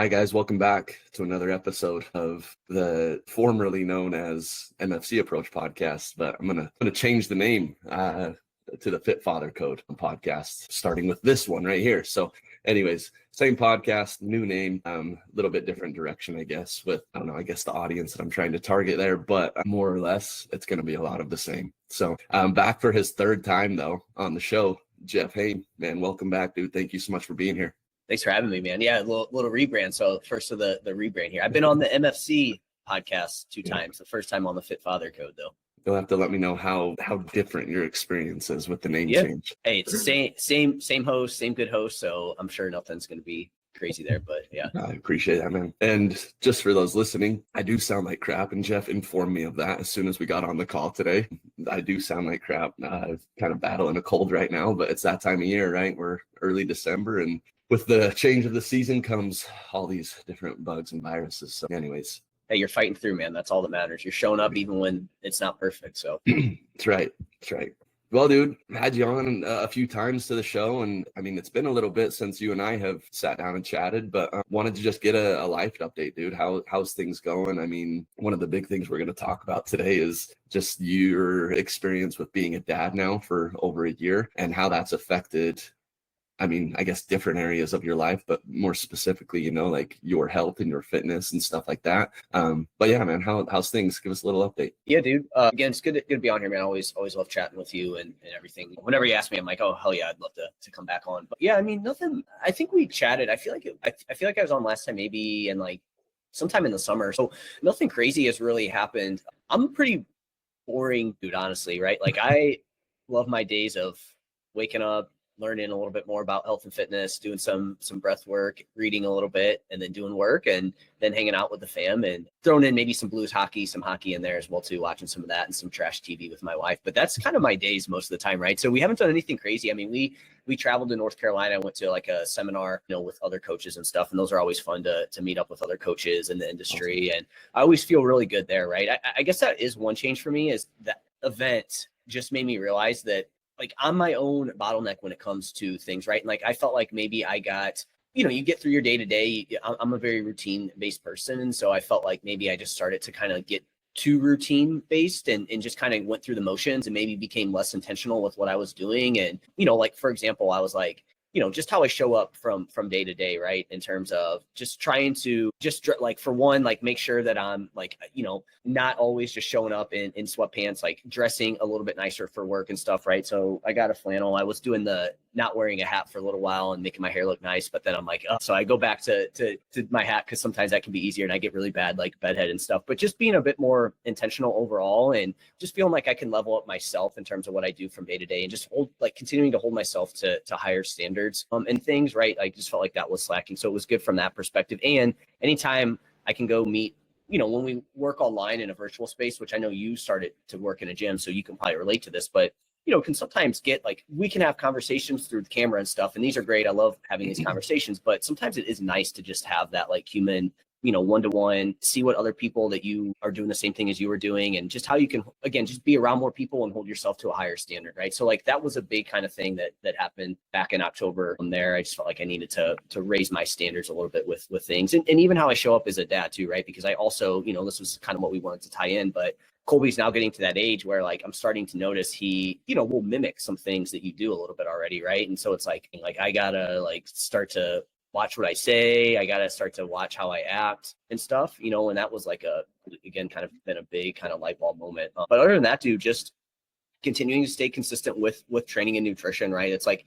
right, guys, welcome back to another episode of the formerly known as MFC Approach podcast, but I'm gonna change the name to the Fit Father Code podcast, starting with this one right here. So anyways, same podcast, new name, little bit different direction, I guess, with, I don't know, I guess the audience that I'm trying to target there, but more or less, it's going to be a lot of the same. So I'm back for his third time, though, on the show. Jeff Hoehn, man, welcome back, dude. Thank you so much for being here. Thanks for having me, man. Yeah, a little rebrand. So first of the rebrand here. I've been on the MFC podcast two times. The first time on the Fit Father Code, though. You'll have to let me know how different your experience is with the name change. Hey, it's the same host, same good host. So I'm sure nothing's going to be crazy there, but yeah. I appreciate that, man. And just for those listening, I do sound like crap, and Jeff informed me of that as soon as we got on the call today. I do sound like crap. I'm kind of battling a cold right now, but it's that time of year, right? We're early December, and with the change of the season comes all these different bugs and viruses. So anyways. Hey, you're fighting through, man. That's all that matters. You're showing up even when it's not perfect. So That's right. Well, dude, had you on a few times to the show, and I mean, it's been a little bit since you and I have sat down and chatted, but wanted to just get a life update, dude. How's things going? I mean, one of the big things we're going to talk about today is just your experience with being a dad now for over a year and how that's affected, I mean, I guess different areas of your life, but more specifically, you know, like your health and your fitness and stuff like that. But yeah, man, how's things? Give us a little update. Yeah, dude. Again, it's good to be on here, man. Always love chatting with you and everything. Whenever you ask me, I'm like, oh hell yeah, I'd love to come back on. But yeah, I mean, nothing. I think we chatted. I feel like I was on last time, maybe in like sometime in the summer. So nothing crazy has really happened. I'm a pretty boring dude, honestly, right? Like I love my days of waking up, learning a little bit more about health and fitness, doing some breath work, reading a little bit, and then doing work, and then hanging out with the fam and throwing in maybe some blues hockey, some hockey in there as well too, watching some of that and some trash TV with my wife. But that's kind of my days most of the time, right? So we haven't done anything crazy. I mean, we traveled to North Carolina, went to like a seminar, you know, with other coaches and stuff. And those are always fun to meet up with other coaches in the industry. And I always feel really good there, right? I guess that is one change for me, is that event just made me realize that like I'm my own bottleneck when it comes to things, right? And like I felt like maybe I got, you know, you get through your day to day. I'm a very routine based person. And so I felt like maybe I just started to kind of get too routine based and just kind of went through the motions and maybe became less intentional with what I was doing. And, you know, like, for example, I was like, you know, just how I show up from day to day, right? In terms of just trying to just like, for one, like make sure that I'm like, you know, not always just showing up in sweatpants, like dressing a little bit nicer for work and stuff, right? So I got a flannel. I was doing the not wearing a hat for a little while and making my hair look nice, but then I'm like, oh, so I go back to my hat because sometimes that can be easier and I get really bad like bedhead and stuff. But just being a bit more intentional overall and just feeling like I can level up myself in terms of what I do from day to day and just continuing to hold myself to higher standards and things, right? I just felt like that was slacking. So it was good from that perspective. And anytime I can go meet, you know, when we work online in a virtual space, which I know you started to work in a gym, so you can probably relate to this, but you know, can sometimes get like, we can have conversations through the camera and stuff. And these are great. I love having these conversations, but sometimes it is nice to just have that like human, you know, one-to-one, see what other people that you are doing the same thing as you were doing and just how you can, again, just be around more people and hold yourself to a higher standard, right? So like that was a big kind of thing that happened back in October. From there, I just felt like I needed to raise my standards a little bit with things and even how I show up as a dad too, right? Because I also, you know, this was kind of what we wanted to tie in, but Colby's now getting to that age where like I'm starting to notice he, you know, will mimic some things that you do a little bit already, right? And so it's like I gotta like start to watch what I say. I gotta start to watch how I act and stuff, you know. And that was like again kind of been a big kind of light bulb moment. But other than that, dude, just continuing to stay consistent with training and nutrition, right? It's like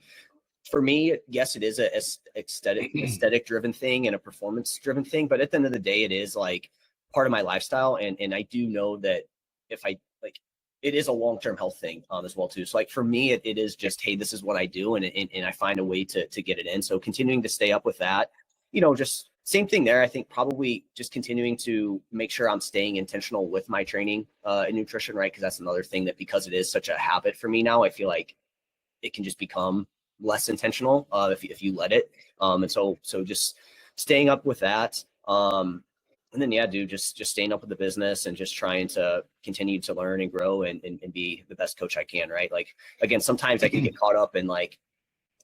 for me, yes, it is a aesthetic driven thing and a performance driven thing, but at the end of the day, it is like part of my lifestyle, and I do know that if I like, it is a long-term health thing as well too. So like for me, it is just, hey, this is what I do. And I find a way to get it in. So continuing to stay up with that, you know, just same thing there. I think probably just continuing to make sure I'm staying intentional with my training and nutrition, right? Because that's another thing that, because it is such a habit for me now, I feel like it can just become less intentional if you let it. And so just staying up with that. And then, yeah, dude, just staying up with the business and just trying to continue to learn and grow and be the best coach I can, right? Like, again, sometimes I can get caught up in like,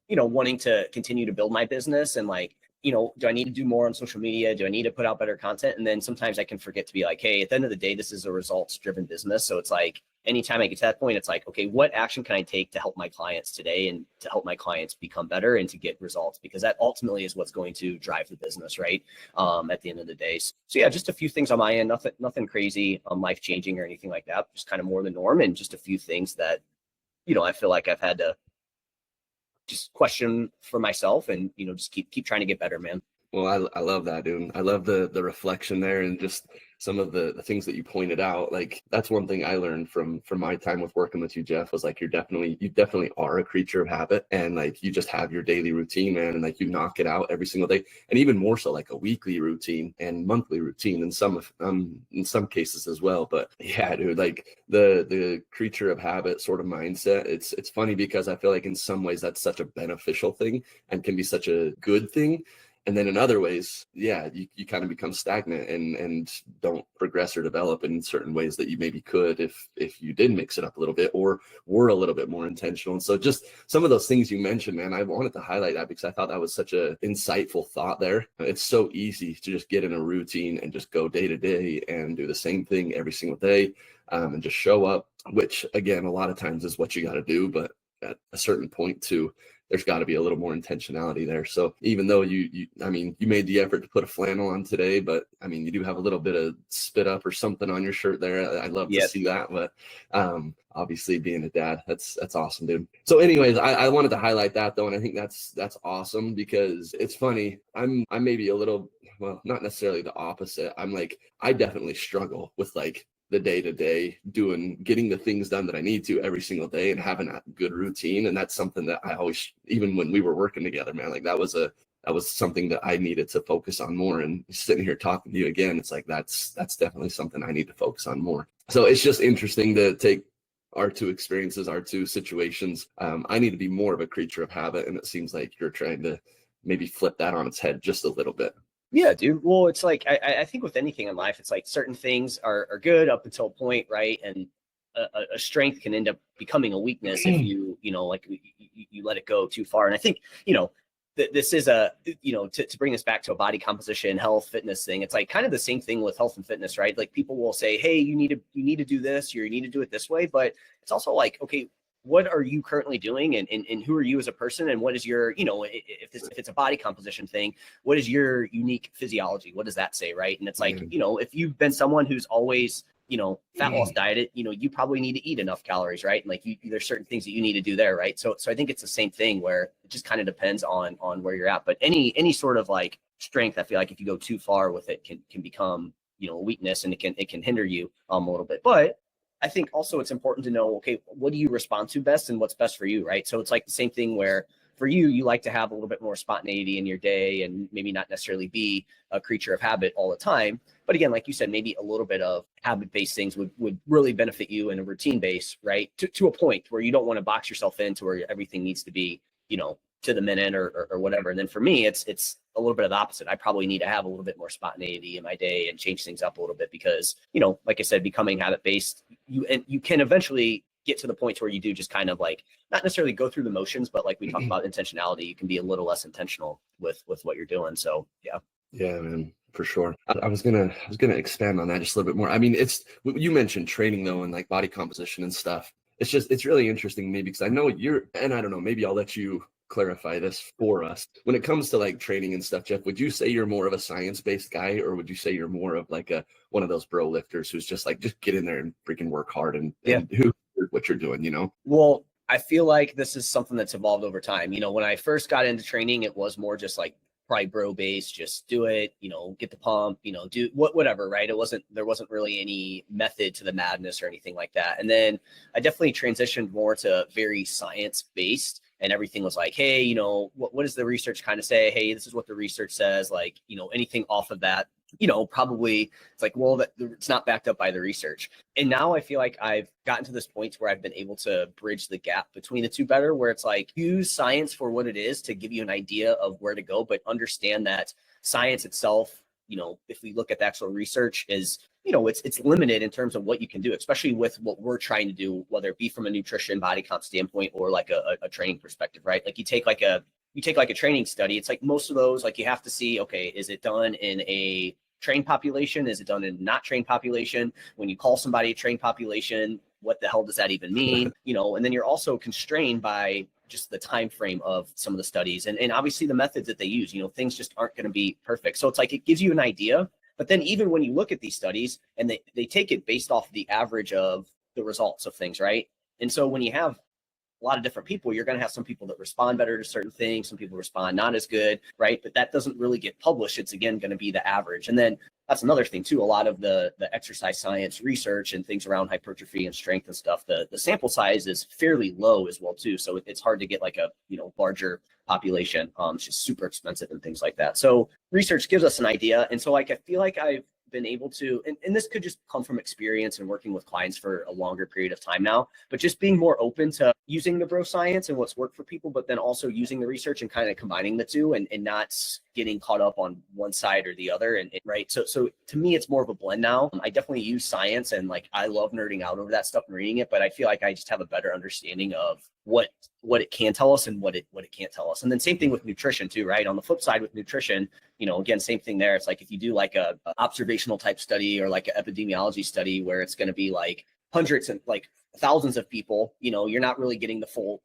you know, wanting to continue to build my business and like do I need to do more on social media? Do I need to put out better content? And then sometimes I can forget to be like, hey, at the end of the day, this is a results driven business. So it's like, anytime I get to that point, it's like, okay, what action can I take to help my clients today and to help my clients become better and to get results? Because that ultimately is what's going to drive the business, right? At the end of the day. So yeah, just a few things on my end, nothing crazy, life changing or anything like that. Just kind of more the norm, and just a few things that, I feel like I've had to just question for myself, and just keep trying to get better, man. Well, I love that, dude. I love the reflection there, and just some of the things that you pointed out. Like, that's one thing I learned from my time with working with you, Jeff, was like, you definitely are a creature of habit, and like, you just have your daily routine, man, and like, you knock it out every single day, and even more so like a weekly routine and monthly routine in some cases as well. But yeah, dude, like the creature of habit sort of mindset, it's funny because I feel like in some ways that's such a beneficial thing and can be such a good thing. And then in other ways, yeah, you kind of become stagnant and don't progress or develop in certain ways that you maybe could if you did mix it up a little bit or were a little bit more intentional. And so just some of those things you mentioned, man, I wanted to highlight that because I thought that was such a insightful thought there. It's so easy to just get in a routine and just go day to day and do the same thing every single day, and just show up, which again, a lot of times is what you got to do. But at a certain point too, there's got to be a little more intentionality there. So even though you made the effort to put a flannel on today, but I mean, you do have a little bit of spit up or something on your shirt there. I'd love to see that, but obviously being a dad, that's awesome, dude. So anyways, I wanted to highlight that though. And I think that's awesome because it's funny. I'm maybe a little, well, not necessarily the opposite. I definitely struggle with like the day-to-day getting the things done that I need to every single day and having a good routine. And that's something that I always, even when we were working together, man, like that was something that I needed to focus on more. And sitting here talking to you again, it's like, that's definitely something I need to focus on more. So it's just interesting to take our two experiences, our two situations. I need to be more of a creature of habit. And it seems like you're trying to maybe flip that on its head just a little bit. Yeah, dude. Well, it's like, I think with anything in life, it's like certain things are good up until a point, right? And a strength can end up becoming a weakness if you let it go too far. And I think, this is to bring this back to a body composition, health, fitness thing. It's like kind of the same thing with health and fitness, right? Like people will say, hey, you need to do this, or you need to do it this way. But it's also like, okay, what are you currently doing, and who are you as a person, and what is your, if it's a body composition thing, what is your unique physiology? What does that say, right? And it's like, if you've been someone who's always, fat loss dieted, you probably need to eat enough calories, right? And like there's certain things that you need to do there, right? So I think it's the same thing where it just kind of depends on where you're at. But any sort of like strength, I feel like if you go too far with it, can become, a weakness, and it can hinder you a little bit. But I think also it's important to know, okay, what do you respond to best and what's best for you, right? So it's like the same thing where for you like to have a little bit more spontaneity in your day and maybe not necessarily be a creature of habit all the time. But again, like you said, maybe a little bit of habit-based things would really benefit you in a routine base, right? To a point where you don't want to box yourself into where everything needs to be, to the minute or whatever. And then for me, it's a little bit of the opposite. I probably need to have a little bit more spontaneity in my day and change things up a little bit because, like I said, becoming habit-based, you can eventually get to the point where you do just kind of like, not necessarily go through the motions, but like we talk about intentionality, you can be a little less intentional with what you're doing. So yeah. Yeah, man, for sure. I was gonna expand on that just a little bit more. I mean, you mentioned training though, and like body composition and stuff. It's really interesting maybe because I know and I don't know, maybe I'll let you clarify this for us. When it comes to like training and stuff, Jeff, would you say you're more of a science-based guy, or would you say you're more of like one of those bro lifters who's just like, just get in there and freaking work hard and do what you're doing, Well, I feel like this is something that's evolved over time. When I first got into training, it was more just like probably bro based, just do it, get the pump, do whatever, right? There wasn't really any method to the madness or anything like that. And then I definitely transitioned more to very science based, and everything was like, hey, what does the research kind of say? Hey, this is what the research says. Like, anything off of that, probably it's like, well, it's not backed up by the research. And now I feel like I've gotten to this point where I've been able to bridge the gap between the two better, where it's like, use science for what it is to give you an idea of where to go, but understand that science itself, if we look at the actual research, is, it's limited in terms of what you can do, especially with what we're trying to do, whether it be from a nutrition body comp standpoint or like a training perspective, right? Like you take like a you take like a training study, it's like most of those, like you have to see, okay, is it done in a trained population? Is it done in not trained population? When you call somebody a trained population, what the hell does that even mean? And then you're also constrained by just the time frame of some of the studies and obviously the methods that they use. Things just aren't going to be perfect. So it's like it gives you an idea. But then even when you look at these studies and they take it based off the average of the results of things, right? And so when you have a lot of different people, you're going to have some people that respond better to certain things. Some people respond not as good, right? But that doesn't really get published. It's again going to be the average. And then that's another thing too. A lot of the exercise science research and things around hypertrophy and strength and stuff, the sample size is fairly low as well too. So it's hard to get like a larger population. It's just super expensive and things like that. So research gives us an idea. And so like I feel like I've been able to, and this could just come from experience and working with clients for a longer period of time now, but just being more open to using the bro science and what's worked for people, but then also using the research and kind of combining the two and not getting caught up on one side or the other. And right. So to me, it's more of a blend now. I definitely use science and like, I love nerding out over that stuff and reading it, but I feel like I just have a better understanding of what it can tell us and what it can't tell us. And then same thing with nutrition too, right? On the flip side with nutrition, again, same thing there. It's like if you do like a observational type study or like an epidemiology study where it's going to be like hundreds and like thousands of people, you're not really getting the full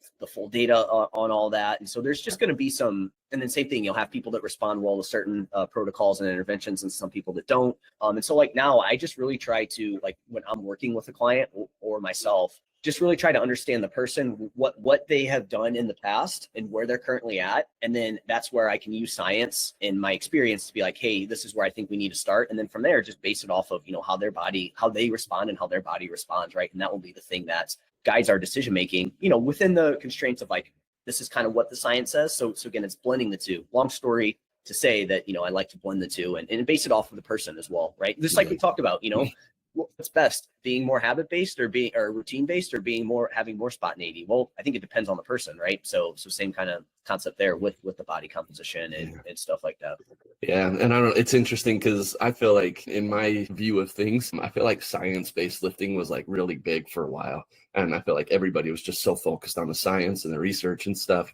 data on all that. And so there's just going to be some, and then same thing, you'll have people that respond well to certain protocols and interventions and some people that don't. And so like now I just really try to, like when I'm working with a client or myself, just really try to understand the person, what they have done in the past and where they're currently at. And then that's where I can use science and my experience to be like, hey, this is where I think we need to start. And then from there, just base it off of, how they respond and how their body responds, right? And that will be the thing that guides our decision-making, within the constraints of like, this is kind of what the science says. So again, it's blending the two. Long story to say that, I like to blend the two and base it off of the person as well, right? Just like we talked about, what's best, being more habit-based or routine-based or having more spontaneity? Well, I think it depends on the person, right? So same kind of concept there with the body composition and stuff like that. Yeah. And I don't know, it's interesting because I feel like in my view of things, I feel like science-based lifting was like really big for a while. And I feel like everybody was just so focused on the science and the research and stuff.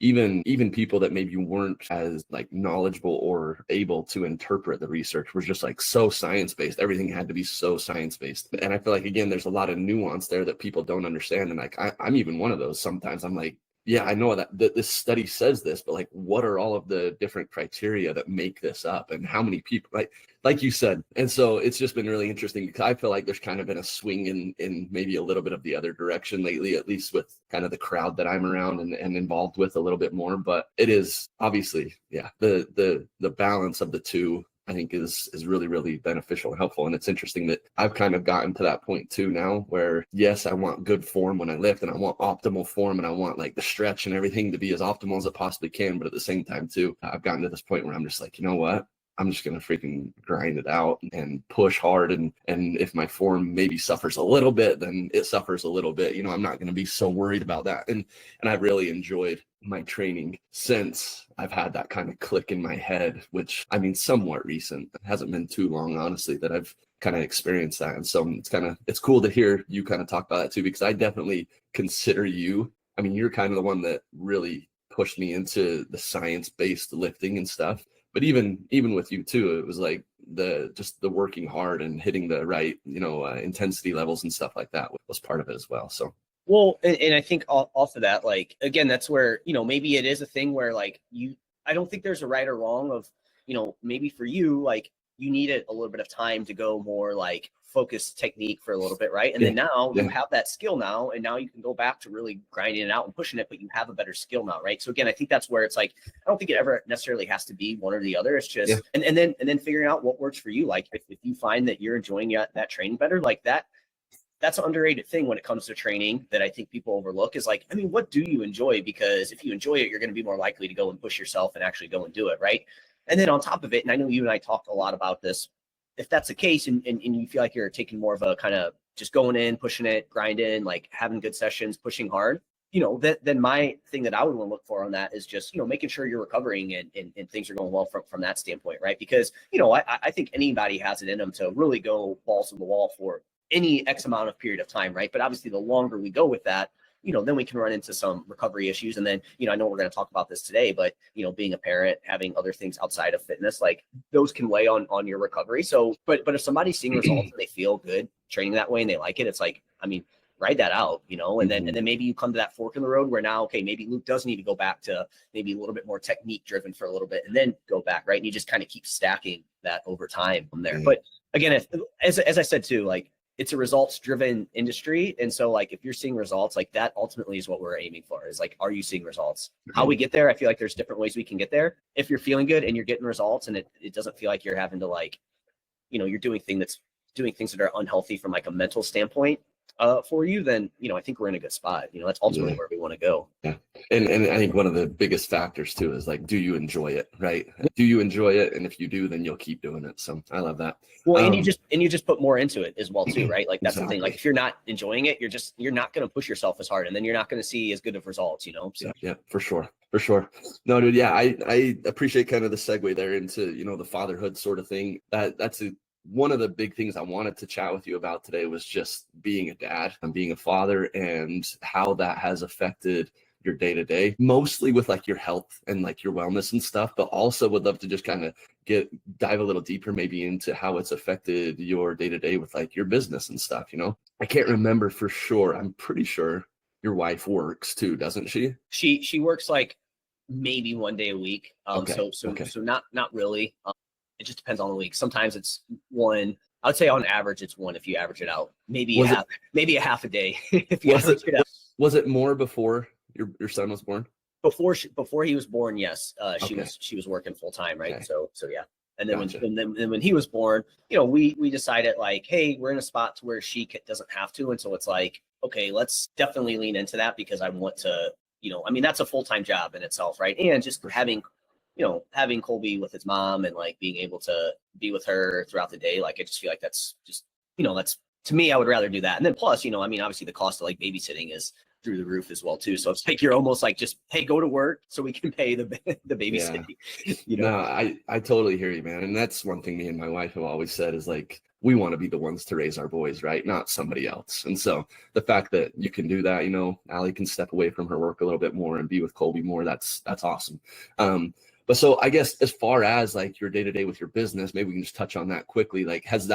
Even people that maybe weren't as like knowledgeable or able to interpret the research was just like so science-based. Everything had to be so science-based. And I feel like, again, there's a lot of nuance there that people don't understand. And like, I'm even one of those. Sometimes I'm like, yeah, I know that this study says this, but like, what are all of the different criteria that make this up and how many people, like you said? And so it's just been really interesting because I feel like there's kind of been a swing in maybe a little bit of the other direction lately, at least with kind of the crowd that I'm around and involved with a little bit more. But it is obviously, yeah, the balance of the two, I think is really, really beneficial and helpful. And it's interesting that I've kind of gotten to that point too now where, yes, I want good form when I lift and I want optimal form and I want like the stretch and everything to be as optimal as it possibly can. But at the same time too, I've gotten to this point where I'm just like, you know what? I'm just going to freaking grind it out and push hard. And if my form maybe suffers a little bit, then it suffers a little bit. I'm not going to be so worried about that. And I've really enjoyed my training since I've had that kind of click in my head, which I mean, somewhat recent. It hasn't been too long, honestly, that I've kind of experienced that. And so it's cool to hear you kind of talk about that too, because I definitely consider you, I mean, you're kind of the one that really pushed me into the science-based lifting and stuff. But even with you too, it was like the working hard and hitting the right, intensity levels and stuff like that was part of it as well. So. Well, and I think off of that, like, again, that's where, maybe it is a thing where like I don't think there's a right or wrong of, maybe for you, like you needed a little bit of time to go more like focused technique for a little bit, right? And then now you have that skill now, and now you can go back to really grinding it out and pushing it, but you have a better skill now, right? So again, I think that's where it's like, I don't think it ever necessarily has to be one or the other. It's just, and then figuring out what works for you. Like if you find that you're enjoying that training better, like that's an underrated thing when it comes to training that I think people overlook is like, I mean, what do you enjoy? Because if you enjoy it, you're going to be more likely to go and push yourself and actually go and do it, right? And then on top of it, and I know you and I talked a lot about this, if that's the case and you feel like you're taking more of a kind of just going in, pushing it, grinding, like having good sessions, pushing hard, then my thing that I would want to look for on that is just, making sure you're recovering and things are going well from that standpoint, right? Because, I think anybody has it in them to really go balls to the wall for any X amount of period of time, right? But obviously the longer we go with that, then we can run into some recovery issues. And then, I know we're going to talk about this today, but, being a parent, having other things outside of fitness, like those can weigh on your recovery. So, but if somebody's seeing results and they feel good training that way and they like it, it's like, I mean, ride that out, and then maybe you come to that fork in the road where now, okay, maybe Luke does need to go back to maybe a little bit more technique driven for a little bit and then go back, right? And you just kind of keep stacking that over time from there. But again, as I said too, like it's a results driven industry. And so like, if you're seeing results, like that ultimately is what we're aiming for, is like, are you seeing results? How we get there, I feel like there's different ways we can get there. If you're feeling good and you're getting results and it doesn't feel like you're having to like, you're doing things that are unhealthy from like a mental standpoint for you, then, I think we're in a good spot. That's ultimately where we want to go. Yeah. And I think one of the biggest factors too is like, do you enjoy it? Right. Do you enjoy it? And if you do, then you'll keep doing it. So I love that. Well, and you just put more into it as well too, right? Like that's the thing. Like if you're not enjoying it, you're not going to push yourself as hard, and then you're not going to see as good of results, So. Yeah, for sure. No, dude. Yeah. I appreciate kind of the segue there into, the fatherhood sort of thing. That's one of the big things I wanted to chat with you about today was just being a dad and being a father and how that has affected your day to day, mostly with like your health and like your wellness and stuff, but also would love to just kind of dive a little deeper maybe into how it's affected your day to day with like your business and stuff. I can't remember for sure. I'm pretty sure your wife works too, doesn't she? She works like maybe one day a week. So not really. It just depends on the week. Sometimes it's one. I would say on average it's one if you average it out. Maybe a half a day if you average it out. Was it more before your son was born? Before he was born, yes. She was working full time, right? Okay. So yeah. And then when he was born, we decided like, hey, we're in a spot to where she doesn't have to, and so it's like, okay, let's definitely lean into that because I want to, I mean, that's a full-time job in itself, right? And just having Colby with his mom and like being able to be with her throughout the day, like I just feel like that's just, that's, to me, I would rather do that. And then plus, I mean, obviously the cost of like babysitting is through the roof as well too. So it's like you're almost like just, hey, go to work so we can pay the babysitting. Yeah. No, I totally hear you, man. And that's one thing me and my wife have always said is like, we want to be the ones to raise our boys, right? Not somebody else. And so the fact that you can do that, Allie can step away from her work a little bit more and be with Colby more. That's awesome. But so I guess as far as like your day-to-day with your business, maybe we can just touch on that quickly. Like has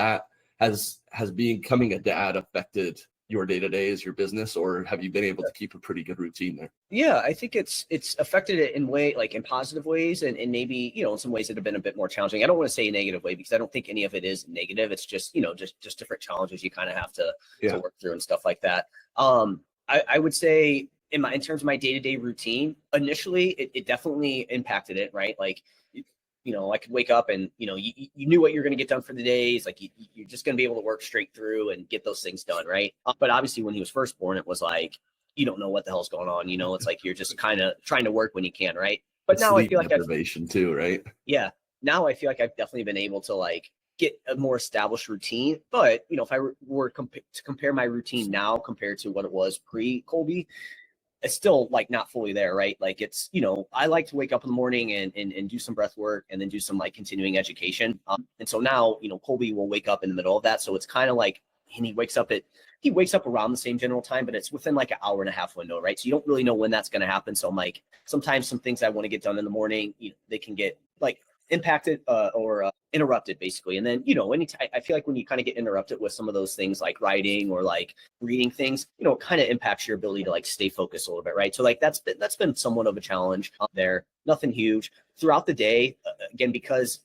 becoming a dad affected your day-to-day as your business, or have you been able to keep a pretty good routine there? Yeah, I think it's affected it in positive ways and maybe, in some ways that have been a bit more challenging. I don't want to say a negative way because I don't think any of it is negative. It's just, just different challenges you kind of have to work through and stuff like that. I would say in terms of my day-to-day routine, initially it definitely impacted it, right? Like, I could wake up and, you knew what you're going to get done for the day. It's like, you're just going to be able to work straight through and get those things done. Right. But obviously when he was first born, it was like, you don't know what the hell's going on. It's like, you're just kind of trying to work when you can. Right. But now I feel like deprivation too, right? Yeah. Now I feel like I've definitely been able to like get a more established routine. But, if I were to compare my routine now compared to what it was pre-Colby, it's still like not fully there, right? Like it's, I like to wake up in the morning and do some breath work and then do some like continuing education. And so now, Colby will wake up in the middle of that. So it's kind of like, and he wakes up around the same general time, but it's within like an hour and a half window, right? So you don't really know when that's going to happen. So I'm like, sometimes some things I want to get done in the morning, they can get like impacted or interrupted basically. And then, anytime I feel like when you kind of get interrupted with some of those things like writing or like reading things, it kind of impacts your ability to like stay focused a little bit, right? So like that's been somewhat of a challenge there. Nothing huge throughout the day. Again, because,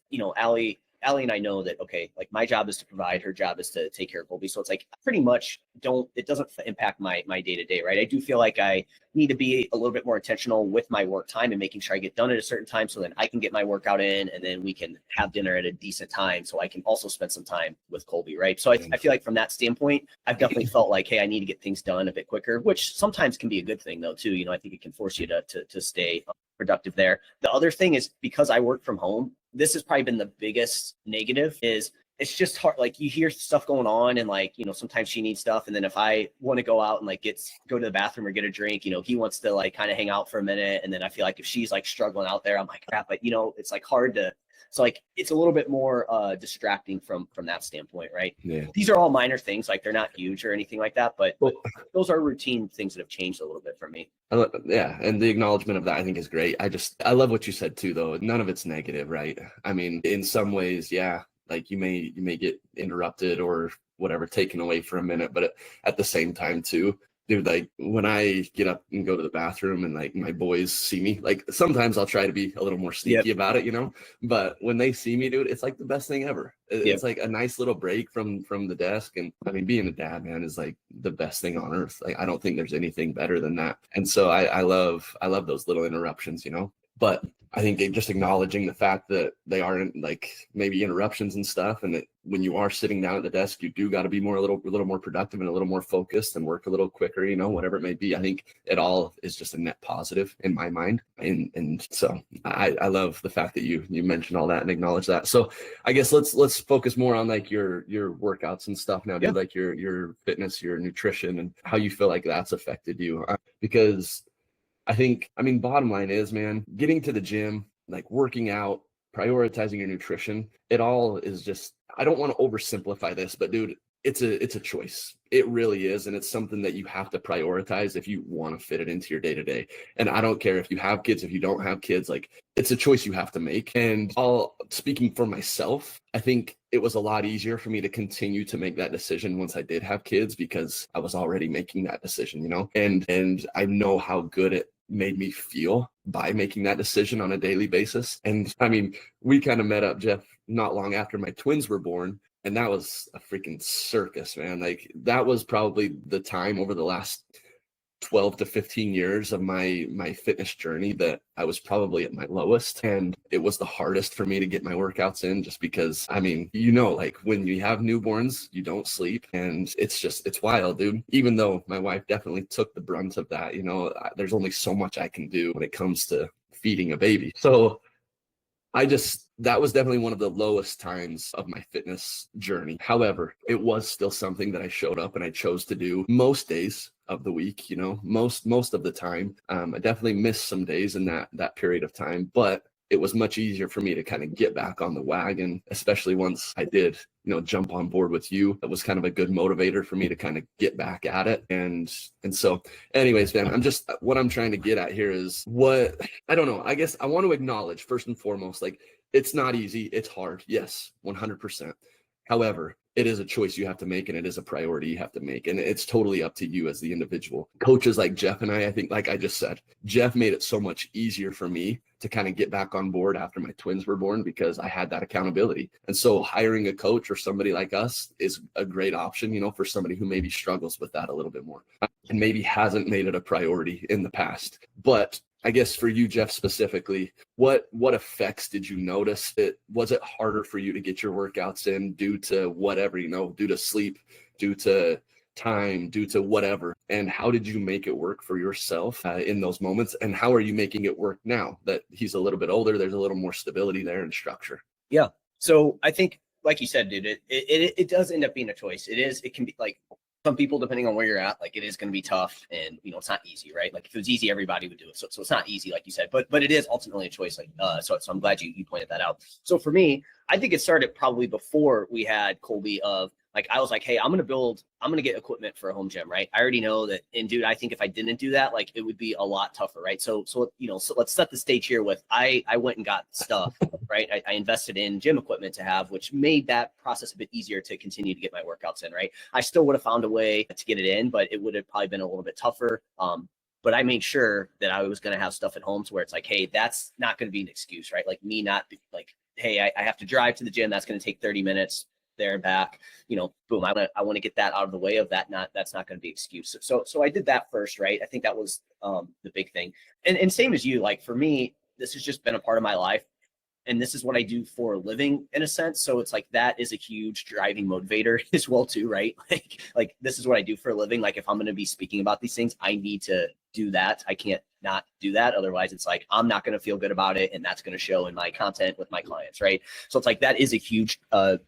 Allie and I know that, okay, like my job is to provide, her job is to take care of Colby. So it's like pretty much it doesn't impact my day to day, right? I do feel like I need to be a little bit more intentional with my work time and making sure I get done at a certain time so then I can get my workout in and then we can have dinner at a decent time so I can also spend some time with Colby, right? So I feel like from that standpoint, I've definitely felt like, hey, I need to get things done a bit quicker, which sometimes can be a good thing though too. I think it can force you to stay productive there. The other thing is because I work from home, this has probably been the biggest negative is it's just hard. Like you hear stuff going on and like, sometimes she needs stuff. And then if I want to go out and like go to the bathroom or get a drink, he wants to like kind of hang out for a minute. And then I feel like if she's like struggling out there, I'm like, crap, but it's like hard to So like, it's a little bit more distracting from that standpoint, right? Yeah. These are all minor things, like they're not huge or anything like that, but Well, those are routine things that have changed a little bit for me. yeah, and the acknowledgement of that I think is great. I love what you said too, though. None of it's negative, right? I mean, in some ways, yeah, like you may get interrupted or whatever, taken away for a minute, but at the same time too, dude, like when I get up and go to the bathroom and like my boys see me, like sometimes I'll try to be a little more sneaky about it, but when they see me, dude, it's like the best thing ever. It's like a nice little break from the desk. And I mean, being a dad, man, is like the best thing on earth. Like I don't think there's anything better than that. And so I love those little interruptions, but I think just acknowledging the fact that they aren't like maybe interruptions and stuff, and that when you are sitting down at the desk, you do got to be a little more productive and a little more focused and work a little quicker, whatever it may be. I think it all is just a net positive in my mind, and so I love the fact that you mentioned all that and acknowledge that. So I guess let's focus more on like your workouts and stuff now, dude. Like your fitness, your nutrition, and how you feel like that's affected you, because I mean, bottom line is, man, getting to the gym, like working out, prioritizing your nutrition, it all is just, I don't want to oversimplify this, but dude, it's a choice. It really is. And it's something that you have to prioritize if you want to fit it into your day to day. And I don't care if you have kids, if you don't have kids, like it's a choice you have to make. And speaking for myself, I think it was a lot easier for me to continue to make that decision once I did have kids, because I was already making that decision, and I know how good it made me feel by making that decision on a daily basis. And I mean, we kind of met up, Jeff, not long after my twins were born. And that was a freaking circus, man. Like that was probably the time over the last 12 to 15 years of my fitness journey that I was probably at my lowest. And it was the hardest for me to get my workouts in, just because, I mean, like when you have newborns, you don't sleep, and it's wild, dude. Even though my wife definitely took the brunt of that, there's only so much I can do when it comes to feeding a baby. So that was definitely one of the lowest times of my fitness journey. However, it was still something that I showed up and I chose to do most days of the week, most of the time. I definitely missed some days in that period of time, but it was much easier for me to kind of get back on the wagon, especially once I did, jump on board with you. That was kind of a good motivator for me to kind of get back at it. And so anyways, man, what I'm trying to get at here is I don't know. I guess I want to acknowledge first and foremost, like it's not easy. It's hard. Yes, 100%. However, it is a choice you have to make, and it is a priority you have to make. And it's totally up to you as the individual. Coaches like Jeff and I think, like I just said, Jeff made it so much easier for me to kind of get back on board after my twins were born, because I had that accountability. And so hiring a coach or somebody like us is a great option, for somebody who maybe struggles with that a little bit more and maybe hasn't made it a priority in the past. But I guess for you, Jeff, specifically, what effects did you notice? Was it harder for you to get your workouts in due to whatever, due to sleep, due to time, due to whatever? And how did you make it work for yourself in those moments? And how are you making it work now that he's a little bit older? There's a little more stability there and structure. Yeah. So I think, like you said, dude, it does end up being a choice. It can be like, some people, depending on where you're at, like it is going to be tough, and it's not easy, right? Like if it was easy, everybody would do it. So it's not easy, like you said, but it is ultimately a choice. Like so I'm glad you pointed that out. So for me, I think it started probably before we had Colby. Of like, I was like, hey, I'm gonna get equipment for a home gym, right? I already know that, and dude, I think if I didn't do that, like it would be a lot tougher, right? So let's set the stage here with I went and got stuff, right? I invested in gym equipment to have, which made that process a bit easier to continue to get my workouts in, right? I still would have found a way to get it in, but it would have probably been a little bit tougher. But I made sure that I was going to have stuff at home to where it's like, hey, that's not going to be an excuse, right? Like me not like, hey, I have to drive to the gym. That's going to take 30 minutes there and back, boom. I want to get that out of the way of that. That's not going to be excuse. So I did that first, right? I think that was the big thing. And same as you, like for me, this has just been a part of my life. And this is what I do for a living in a sense. So it's like, that is a huge driving motivator as well too, right? Like this is what I do for a living. Like if I'm going to be speaking about these things, I need to do that. I can't not do that. Otherwise it's like, I'm not going to feel good about it. And that's going to show in my content with my clients. Right. So it's like, that is a huge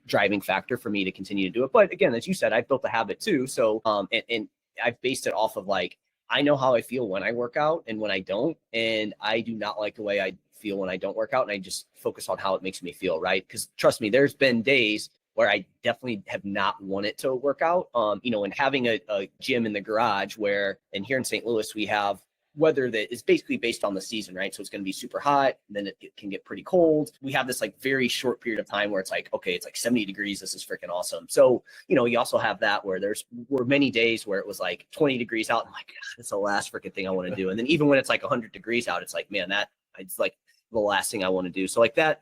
driving factor for me to continue to do it. But again, as you said, I've built a habit too. So, and I've based it off of like, I know how I feel when I work out and when I don't, and I do not like the way I feel when I don't work out, and I just focus on how it makes me feel, right? Because trust me, there's been days where I definitely have not wanted to work out. And having a gym in the garage and here in St. Louis, we have weather that is basically based on the season, right? So it's going to be super hot, and then it can get pretty cold. We have this like very short period of time where it's like, okay, it's like 70 degrees. This is freaking awesome. So, you also have that where were many days where it was like 20 degrees out. I'm like, that's the last freaking thing I want to do. And then even when it's like 100 degrees out, it's like, man, it's like the last thing I want to do. So like that,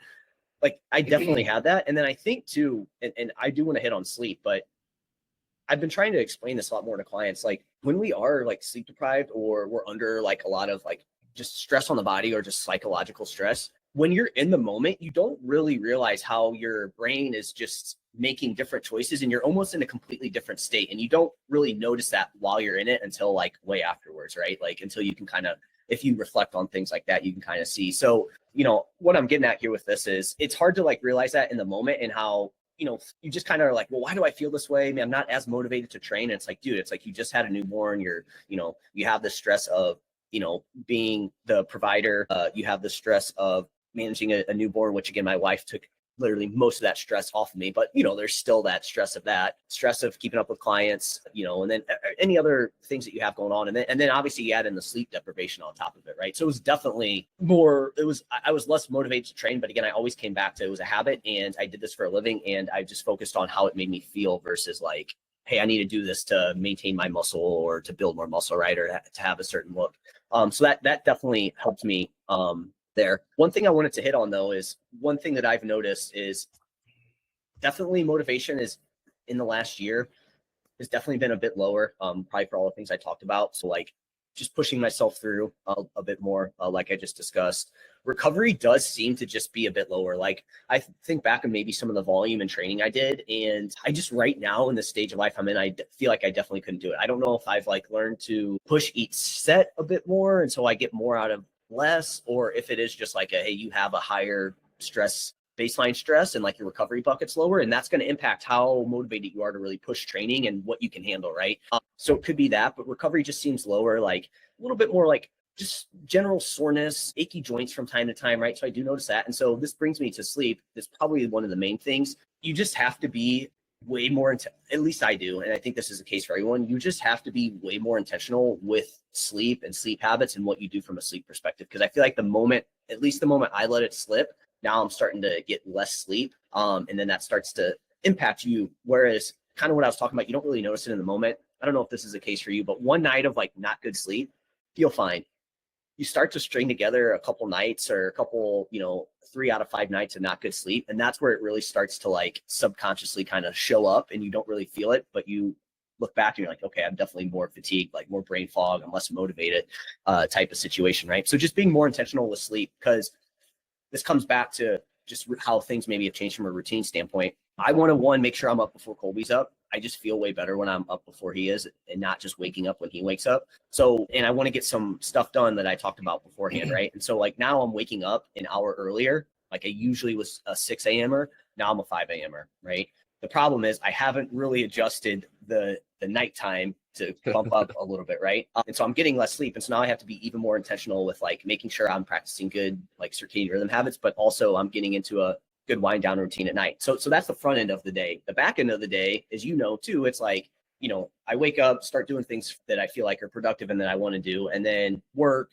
like I definitely had that. And then I think too, and I do want to hit on sleep, but I've been trying to explain this a lot more to clients. Like when we are like sleep deprived or we're under like a lot of like just stress on the body or just psychological stress, when you're in the moment, you don't really realize how your brain is just making different choices and you're almost in a completely different state. And you don't really notice that while you're in it until like way afterwards, right? Like until you can kind of, if you reflect on things like that, you can kind of see. So, what I'm getting at here with this is it's hard to like realize that in the moment and how, you just kind of are like, well, why do I feel this way? I mean, I'm not as motivated to train. And it's like, dude, it's like you just had a newborn. You have the stress of, being the provider. You have the stress of managing a newborn, which again, my wife took literally most of that stress off of me. But, there's still that stress of keeping up with clients, and then any other things that you have going on. And then obviously you add in the sleep deprivation on top of it, right? So it was definitely I was less motivated to train, but again, I always came back to it was a habit and I did this for a living and I just focused on how it made me feel versus like, hey, I need to do this to maintain my muscle or to build more muscle, right? Or to have a certain look. So that definitely helped me there. One thing I wanted to hit on though is one thing that I've noticed is definitely motivation is in the last year has definitely been a bit lower, probably for all the things I talked about. So like just pushing myself through a bit more, like I just discussed. Recovery does seem to just be a bit lower. Like I think back on maybe some of the volume and training I did, and I just right now in the stage of life I'm in, I feel like I definitely couldn't do it. I don't know if I've like learned to push each set a bit more, and so I get more out of less, or if it is just like hey, you have a higher baseline stress and like your recovery bucket's lower, and that's going to impact how motivated you are to really push training and what you can handle, right? So it could be that, but recovery just seems lower, like a little bit more like just general soreness, achy joints from time to time, right? So I do notice that. And so this brings me to sleep. That's probably one of the main things. You just have to be way more, at least I do, and I think this is the case for everyone, you just have to be way more intentional with sleep and sleep habits and what you do from a sleep perspective. Because I feel like at least the moment I let it slip, now I'm starting to get less sleep. And then that starts to impact you. Whereas kind of what I was talking about, you don't really notice it in the moment. I don't know if this is the case for you, but one night of like not good sleep, feel fine. You start to string together a couple nights or a couple, 3 out of 5 nights of not good sleep. And that's where it really starts to like subconsciously kind of show up and you don't really feel it, but you look back and you're like, okay, I'm definitely more fatigued, like more brain fog, I'm less motivated type of situation, right? So just being more intentional with sleep, because this comes back to just how things maybe have changed from a routine standpoint. I want to make sure I'm up before Colby's up. I just feel way better when I'm up before he is and not just waking up when he wakes up. So, and I want to get some stuff done that I talked about beforehand, right? And so like now I'm waking up an hour earlier. Like I usually was a 6 a.m.er. Now I'm a 5 a.m.er, right? The problem is I haven't really adjusted the nighttime to bump up a little bit, right? And so I'm getting less sleep. And so now I have to be even more intentional with like making sure I'm practicing good like circadian rhythm habits, but also I'm getting into a good wind down routine at night. So that's the front end of the day. The back end of the day, as you know too, it's like, I wake up, start doing things that I feel like are productive and that I want to do, and then work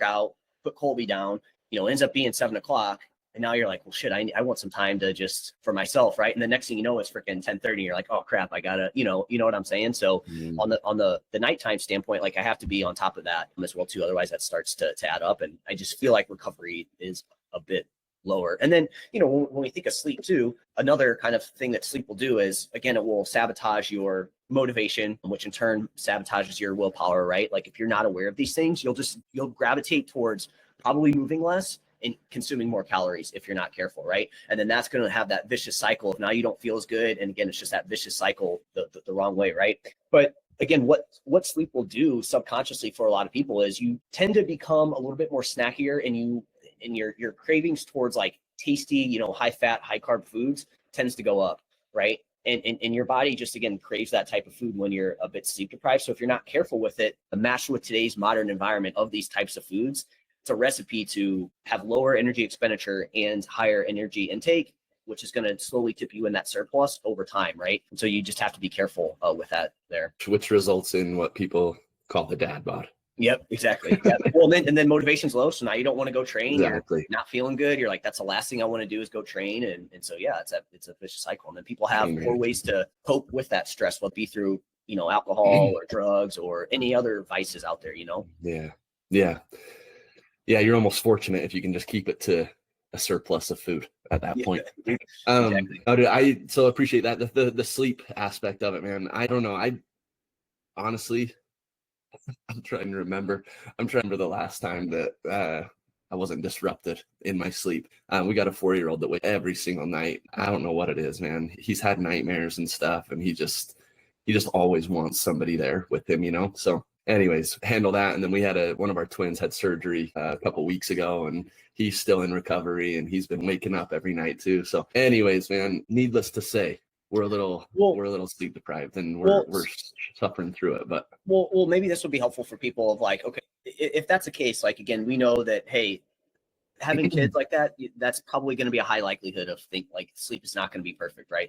out, put Colby down, ends up being 7 o'clock. And now you're like, well, shit, I want some time to just for myself, right? And the next thing you know, it's freaking 10:30. You're like, oh crap, I gotta, you know what I'm saying? So on the nighttime standpoint, like I have to be on top of that as well too. Otherwise, that starts to add up. And I just feel like recovery is a bit lower. And then, when we think of sleep too, another kind of thing that sleep will do is, again, it will sabotage your motivation, which in turn sabotages your willpower, right? Like if you're not aware of these things, you'll gravitate towards probably moving less and consuming more calories if you're not careful, right? And then that's going to have that vicious cycle of now you don't feel as good. And again, it's just that vicious cycle the wrong way, right? But again, what sleep will do subconsciously for a lot of people is you tend to become a little bit more snackier, and your cravings towards like tasty, high fat, high carb foods tends to go up, right? And your body just, again, craves that type of food when you're a bit sleep deprived. So if you're not careful with it, matched with today's modern environment of these types of foods, it's a recipe to have lower energy expenditure and higher energy intake, which is going to slowly tip you in that surplus over time, right? And so you just have to be careful with that there. Which results in what people call the dad bod. Yep, exactly. Yep. Well, then motivation's low, so now you don't want to go train. Exactly. You're not feeling good. You're like, that's the last thing I want to do is go train, and so yeah, it's a vicious cycle. And then people have poor ways to cope with that stress, whether it be through alcohol or drugs or any other vices out there. Yeah. You're almost fortunate if you can just keep it to a surplus of food at that point. Exactly. I so appreciate that the sleep aspect of it, man. I don't know. I honestly, I'm trying to remember the last time that I wasn't disrupted in my sleep. We got a 4-year-old that wakes every single night. I don't know what it is, man. He's had nightmares and stuff, and he just always wants somebody there with him, So anyways, handle that. And then we had one of our twins had surgery a couple weeks ago, and he's still in recovery, and he's been waking up every night too. So anyways, man, needless to say, we're a little sleep deprived, and we're suffering through it. But maybe this would be helpful for people of like, okay, if that's the case, like, again, we know that, hey, having kids like that, that's probably going to be a high likelihood of sleep is not going to be perfect, right?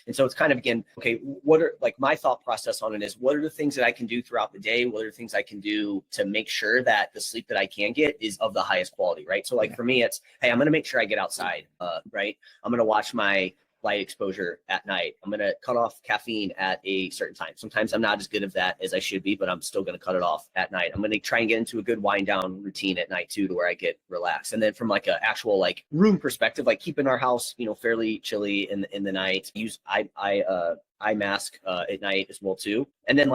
And so it's kind of, again, okay, what are like my thought process on it is, what are the things that I can do throughout the day? What are the things I can do to make sure that the sleep that I can get is of the highest quality, right? So for me, it's, hey, I'm going to make sure I get outside, right? I'm going to watch my light exposure at night. I'm going to cut off caffeine at a certain time. Sometimes I'm not as good at that as I should be, but I'm still going to cut it off at night. I'm going to try and get into a good wind down routine at night too, to where I get relaxed. And then from like an actual room perspective, keeping our house, fairly chilly in the night, use eye mask at night as well too. And then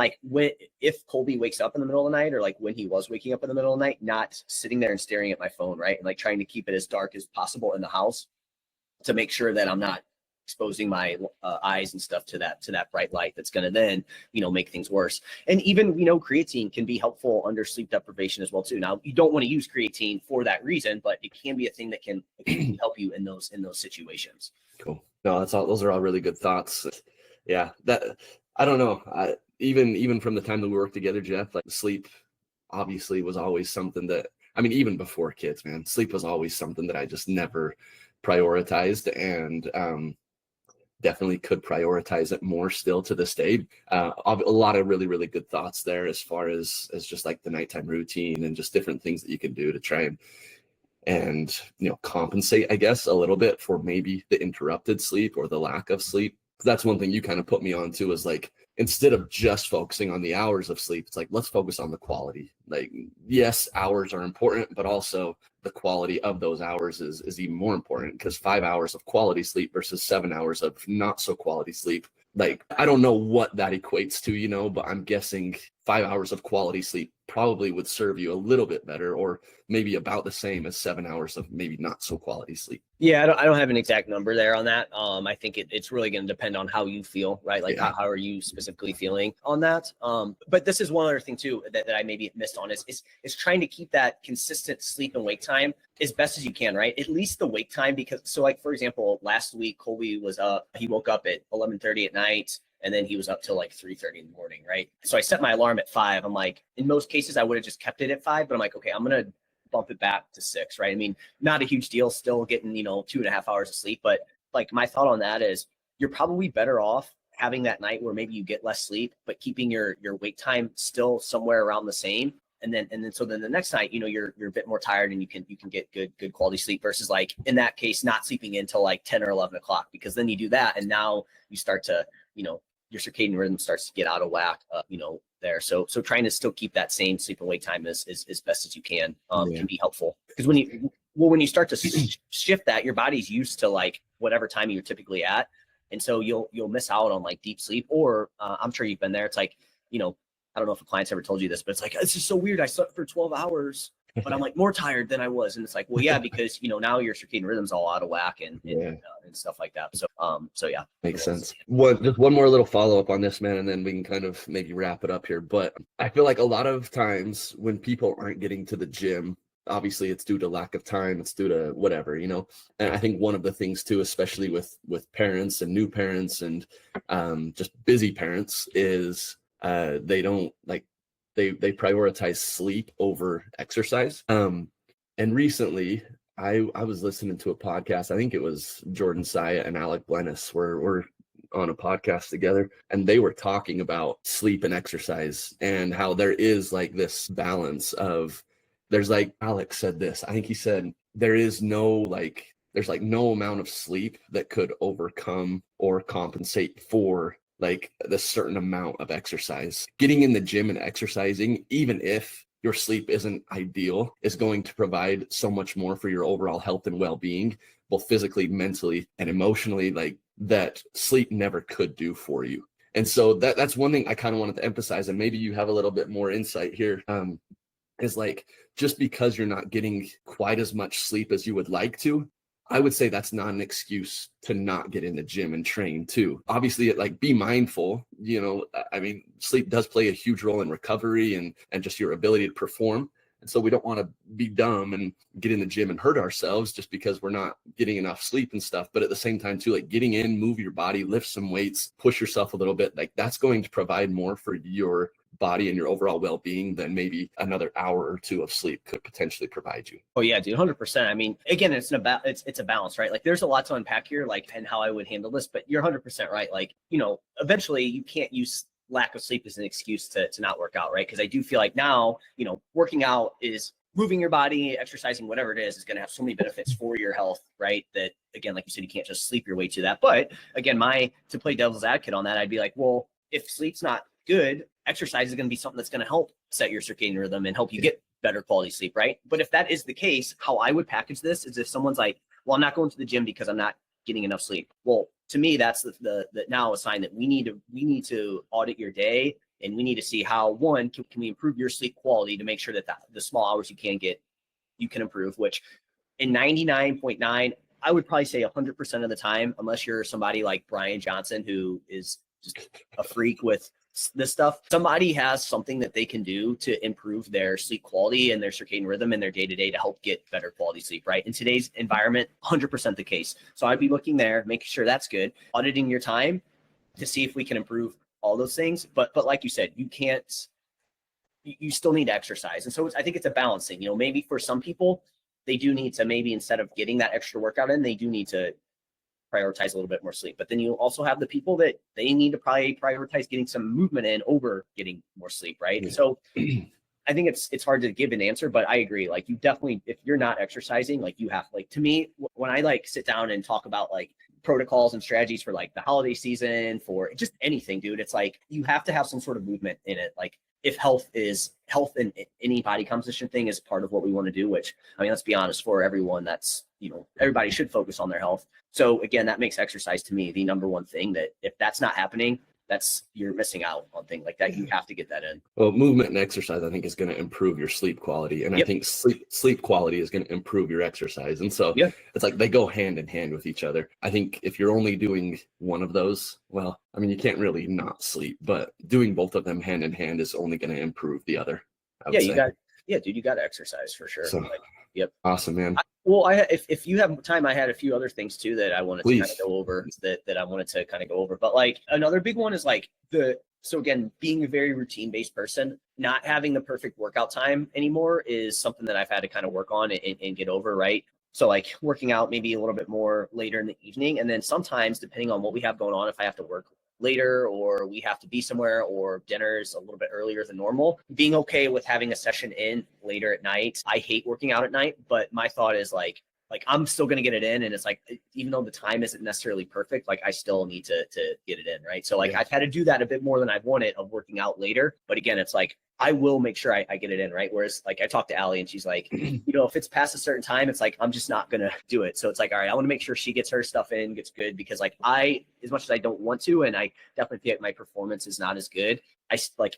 if Colby wakes up in the middle of the night, or when he was waking up in the middle of the night, not sitting there and staring at my phone, right? And trying to keep it as dark as possible in the house to make sure that I'm not exposing my eyes and stuff to that bright light that's going to then make things worse. And even creatine can be helpful under sleep deprivation as well too. Now, you don't want to use creatine for that reason, but it can be a thing that can help you in those situations. Cool. No, those are all really good thoughts. Yeah, that I don't know. Even from the time that we worked together, Jeff, sleep obviously was always something that, even before kids, man, sleep was always something that I just never prioritized, and definitely could prioritize it more still to this day. A lot of really, really good thoughts there as far as just the nighttime routine and just different things that you can do to try and compensate, I guess, a little bit for maybe the interrupted sleep or the lack of sleep. That's one thing you kind of put me on to, is instead of just focusing on the hours of sleep, it's let's focus on the quality. Yes, hours are important, but also the quality of those hours is even more important, because 5 hours of quality sleep versus 7 hours of not so quality sleep, I don't know what that equates to, but I'm guessing 5 hours of quality sleep probably would serve you a little bit better, or maybe about the same as 7 hours of maybe not so quality sleep. Yeah, I don't have an exact number there on that. I think it's really going to depend on how you feel, right? How are you specifically feeling on that? But this is one other thing too that I maybe missed on is trying to keep that consistent sleep and wake time as best as you can, right? At least the wake time, because for example, last week Colby was up. He woke up at 11:30 at night, and then he was up till 3:30 in the morning, right? So I set my alarm at 5. I'm in most cases I would have just kept it at 5, but I'm okay, I'm gonna bump it back to 6, right? Not a huge deal, still getting 2.5 hours of sleep, but my thought on that is you're probably better off having that night where maybe you get less sleep, but keeping your wake time still somewhere around the same. And then the next night, you're a bit more tired, and you can get good quality sleep, versus in that case, not sleeping until 10 or 11 o'clock, because then you do that, and now you start to, your circadian rhythm starts to get out of whack, there. So trying to still keep that same sleep and wake time as best as you can be helpful, because when you start to shift that, your body's used to whatever time you're typically at, and so you'll miss out on deep sleep. Or I'm sure you've been there. It's I don't know if a client's ever told you this, but it's it's just so weird. I slept for 12 hours, but I'm more tired than I was. And it's well, yeah, because now your circadian rhythm's all out of whack and stuff like that. So yeah. Makes sense. Just one more little follow-up on this, man, and then we can kind of maybe wrap it up here. But I feel a lot of times when people aren't getting to the gym, obviously it's due to lack of time, it's due to whatever, and I think one of the things too, especially with parents and new parents and just busy parents, is they don't they prioritize sleep over exercise. And recently I was listening to a podcast. I think it was Jordan Syatt and Alec Blennis were on a podcast together, and they were talking about sleep and exercise and how there is like this balance of, there's like, Alex said this, I think he said there's like no amount of sleep that could overcome or compensate for like the certain amount of exercise. Getting in the gym and exercising, even if your sleep isn't ideal, is going to provide so much more for your overall health and well-being, both physically, mentally, and emotionally, like that sleep never could do for you. And so that's one thing I kind of wanted to emphasize, and maybe you have a little bit more insight here, is like, just because you're not getting quite as much sleep as you would like to, I would say that's not an excuse to not get in the gym and train too. Obviously, like, be mindful, I mean, sleep does play a huge role in recovery and just your ability to perform. And so we don't want to be dumb and get in the gym and hurt ourselves just because we're not getting enough sleep and stuff. But at the same time too, like, getting in, move your body, lift some weights, push yourself a little bit, like that's going to provide more for your body and your overall well-being than maybe another hour or two of sleep could potentially provide you. Oh yeah, dude, 100%. I mean, again, it's a balance, right? Like, there's a lot to unpack here, like, and how I would handle this, but you're 100% right. Like, eventually you can't use lack of sleep as an excuse to not work out, right? Because I do feel like now, working out is moving your body, exercising, whatever it is going to have so many benefits for your health, right? That, again, like you said, you can't just sleep your way to that. But again, to play devil's advocate on that, I'd be like, well, if sleep's not good, exercise is going to be something that's going to help set your circadian rhythm and help you get better quality sleep, right? But if that is the case, how I would package this is if someone's like, well, I'm not going to the gym because I'm not getting enough sleep. Well, to me, that's the now a sign that we need to audit your day, and we need to see how, one, can we improve your sleep quality to make sure that the small hours you can get, you can improve, which in 99.9, I would probably say 100% of the time, unless you're somebody like Brian Johnson, who is just a freak with this stuff, somebody has something that they can do to improve their sleep quality and their circadian rhythm in their day-to-day to help get better quality sleep, right? In today's environment, 100% the case. So I'd be looking there, making sure that's good, auditing your time to see if we can improve all those things. But like you said, you still need to exercise. And so I think it's a balancing, maybe for some people, they do need to, maybe instead of getting that extra workout in, they do need to prioritize a little bit more sleep. But then you also have the people that they need to probably prioritize getting some movement in over getting more sleep, right? Yeah. So I think it's hard to give an answer, but I agree. Like, you definitely, if you're not exercising, like, you have, like, to me, when I like sit down and talk about like protocols and strategies for like the holiday season, for just anything, dude, it's like, you have to have some sort of movement in it. Like, if health and any body composition thing is part of what we want to do, which, I mean, let's be honest, for everyone, that's, everybody should focus on their health. So again, that makes exercise to me the number one thing, that if that's not happening, you're missing out on things like that. You have to get that in. Well, movement and exercise, I think, is going to improve your sleep quality. And Yep. I think sleep quality is going to improve your exercise. And so It's like they go hand in hand with each other. I think if you're only doing one of those, well, I mean, you can't really not sleep, but doing both of them hand in hand is only going to improve the other. Dude, you got to exercise for sure. So, yep. Awesome, man. If you have time, I had a few other things too that I wanted to kind of go over, that I wanted to kind of go over. But like, another big one is like so again, being a very routine-based person, not having the perfect workout time anymore is something that I've had to kind of work on and get over, right? So like, working out maybe a little bit more later in the evening. And then sometimes, depending on what we have going on, if I have to work later or we have to be somewhere or dinner's a little bit earlier than normal, being okay with having a session in later at night. I hate working out at night, but my thought is like I'm still going to get it in. And it's like, even though the time isn't necessarily perfect, like, I still need to get it in. Right. So like, I've had to do that a bit more than I've wanted, of working out later. But again, it's like, I will make sure I get it in. Right. Whereas like, I talked to Allie and she's like, if it's past a certain time, it's like, I'm just not going to do it. So it's like, all right, I want to make sure she gets her stuff in, gets good, because like, as much as I don't want to, and I definitely feel like my performance is not as good,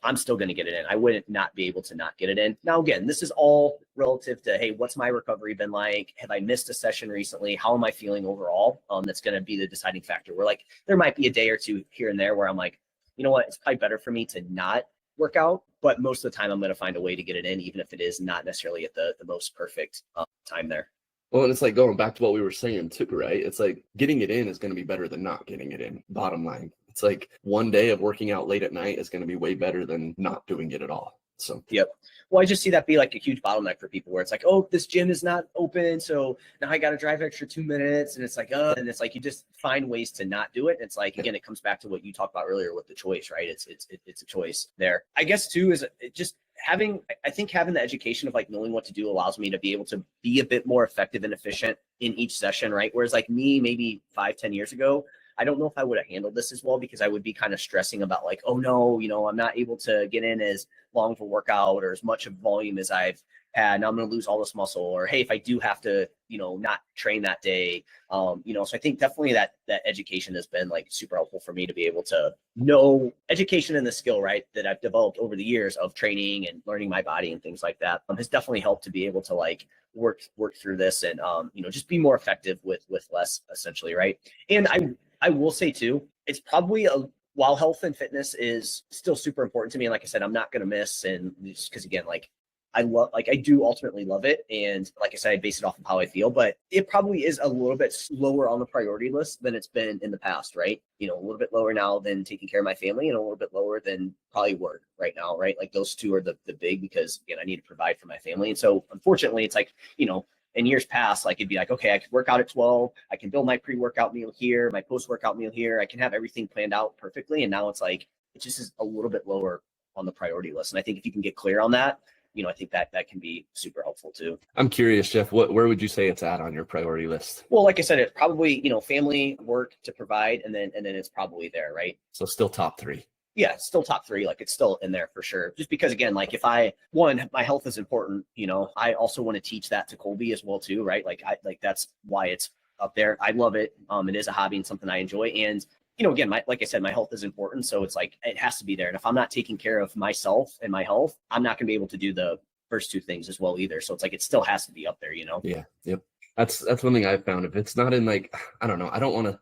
I'm still going to get it in. I wouldn't not be able to not get it in. Now, again, this is all relative to, hey, what's my recovery been like? Have I missed a session recently? How am I feeling overall? That's going to be the deciding factor. Where like, there might be a day or two here and there where I'm like, you know what, it's probably better for me to not work out, but most of the time I'm going to find a way to get it in, even if it is not necessarily at the most perfect time there. Well, and it's like, going back to what we were saying too, right? It's like, getting it in is going to be better than not getting it in. Bottom line, it's like, one day of working out late at night is going to be way better than not doing it at all. So yep. Well, I just see that be like a huge bottleneck for people where it's like, oh, this gym is not open, so now I got to drive extra 2 minutes, and it's like, and it's like you just find ways to not do it. It's like, again, it comes back to what you talked about earlier with the choice, right? It's a choice there. I guess too is it just I think having the education of like knowing what to do allows me to be able to be a bit more effective and efficient in each session, right? Whereas like me, maybe 5-10 years ago, I don't know if I would have handled this as well, because I would be kind of stressing about like, oh no, I'm not able to get in as long of a workout or as much of volume as I've had. Now I'm going to lose all this muscle, or hey, if I do have to, not train that day, so I think definitely that education has been like super helpful for me to be able to know education and the skill, right, that I've developed over the years of training and learning my body and things like that, has definitely helped to be able to like work through this and, just be more effective with less, essentially. Right. And I will say too, it's probably while health and fitness is still super important to me. And like I said, I'm not going to miss, and just because again, like I do ultimately love it. And like I said, I base it off of how I feel, but it probably is a little bit lower on the priority list than it's been in the past, right? A little bit lower now than taking care of my family, and a little bit lower than probably work right now, right? Like those two are the big, because again, I need to provide for my family. And so unfortunately, it's like, in years past, like it'd be like, okay, I could work out at 12. I can build my pre-workout meal here, my post-workout meal here. I can have everything planned out perfectly. And now it's like, it just is a little bit lower on the priority list. And I think if you can get clear on that, I think that can be super helpful too. I'm curious, Jeff, where would you say it's at on your priority list? Well, like I said, it's probably, family, work to provide, and then it's probably there, right? So still top 3. Yeah, it's still top 3. Like it's still in there for sure. Just because again, like if my health is important, I also want to teach that to Colby as well too, right? Like that's why it's up there. I love it. It is a hobby and something I enjoy. And, again, like I said, my health is important. So it's like, it has to be there. And if I'm not taking care of myself and my health, I'm not gonna be able to do the first 2 things as well either. So it's like, it still has to be up there, Yeah. Yep. That's one thing I've found. If it's not in like, I don't know,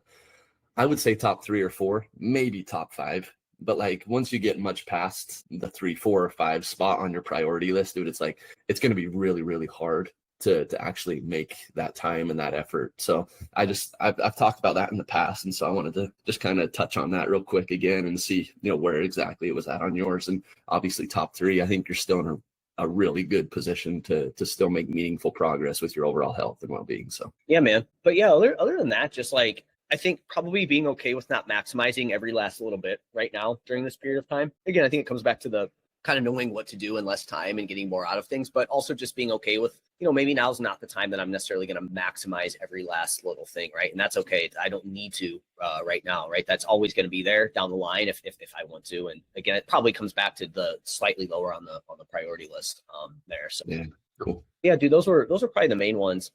I would say top 3 or 4, maybe top 5. But like once you get much past the 3, 4, or 5 spot on your priority list, dude, it's like it's going to be really, really hard to actually make that time and that effort. So I've talked about that in the past, and so I wanted to just kind of touch on that real quick again and see where exactly it was at on yours. And obviously top 3, I think you're still in a really good position to still make meaningful progress with your overall health and well-being. So yeah, man. But yeah, other than that, just like I think probably being okay with not maximizing every last little bit right now during this period of time. Again, I think it comes back to the kind of knowing what to do in less time and getting more out of things, but also just being okay with, maybe now's not the time that I'm necessarily going to maximize every last little thing, right? And that's okay. I don't need to right now, right? That's always going to be there down the line if I want to. And again, it probably comes back to the slightly lower on the priority list there. So yeah, cool. Yeah, dude, those were probably the main ones.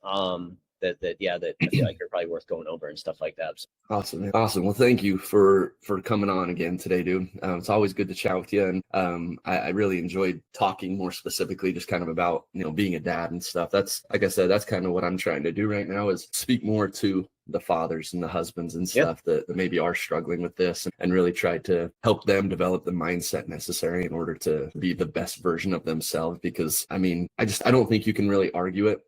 That I feel like are probably worth going over and stuff like that. So. Awesome, man. Awesome. Well, thank you for coming on again today, dude. It's always good to chat with you, and I really enjoyed talking more specifically, just kind of about being a dad and stuff. That's, like I said, that's kind of what I'm trying to do right now, is speak more to the fathers and the husbands and stuff that maybe are struggling with this, and really try to help them develop the mindset necessary in order to be the best version of themselves. Because I don't think you can really argue it.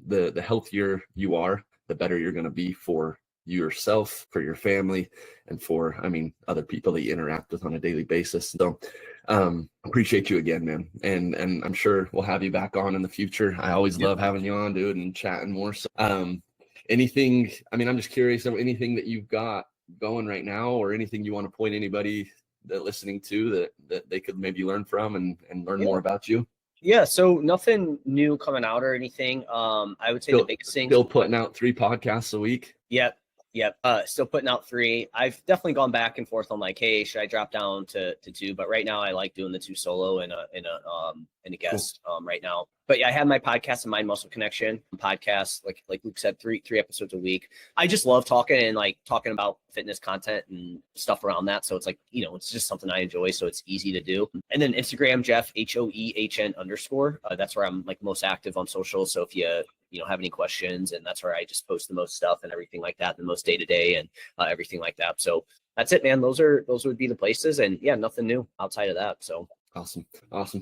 The healthier you are, the better you're going to be for yourself, for your family, and for, other people that you interact with on a daily basis. So appreciate you again, man. And I'm sure we'll have you back on in the future. I always love having you on, dude, and chatting more. So anything, I'm just curious of anything that you've got going right now, or anything you want to point anybody that listening to that they could maybe learn from and learn more about you. Yeah, so nothing new coming out or anything. I would say the biggest thing. Still putting out 3 podcasts a week. Yep. Still putting out 3. I've definitely gone back and forth on like, hey, should I drop down to 2? But right now I like doing the 2 solo and a guest right now. But yeah, I have my podcast, the Mind Muscle Connection podcast. Like Luke said, 3 episodes a week. I just love talking about fitness content and stuff around that. So it's like, it's just something I enjoy. So it's easy to do. And then Instagram, Jeff, HOEHN_. That's where I'm like most active on social. So if you have any questions, and that's where I just post the most stuff and everything like that, the most day to day and everything like that. So that's it, man. Those would be the places, and yeah, nothing new outside of that. So awesome.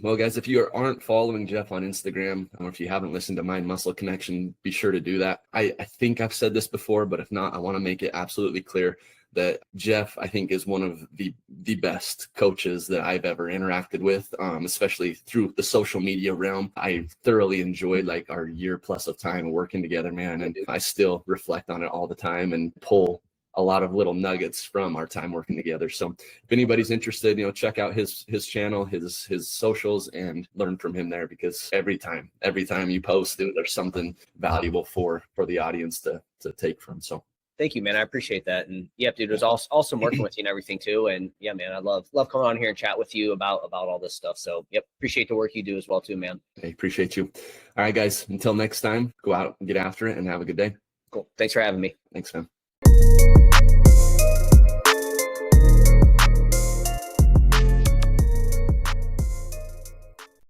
Well, guys, if you aren't following Jeff on Instagram, or if you haven't listened to Mind Muscle Connection, be sure to do that. I think I've said this before, but if not, I want to make it absolutely clear. that Jeff, I think, is one of the best coaches that I've ever interacted with, especially through the social media realm. I thoroughly enjoyed like our year plus of time working together, man. And I still reflect on it all the time and pull a lot of little nuggets from our time working together. So if anybody's interested, check out his channel, his socials, and learn from him there, because every time you post, dude, there's something valuable for the audience to take from. So thank you, man. I appreciate that. And yeah, dude, it was awesome working with you and everything too. And yeah, man, I love coming on here and chat with you about all this stuff. So yep, appreciate the work you do as well too, man. I appreciate you. All right, guys, until next time, go out and get after it and have a good day. Cool. Thanks for having me. Thanks, man.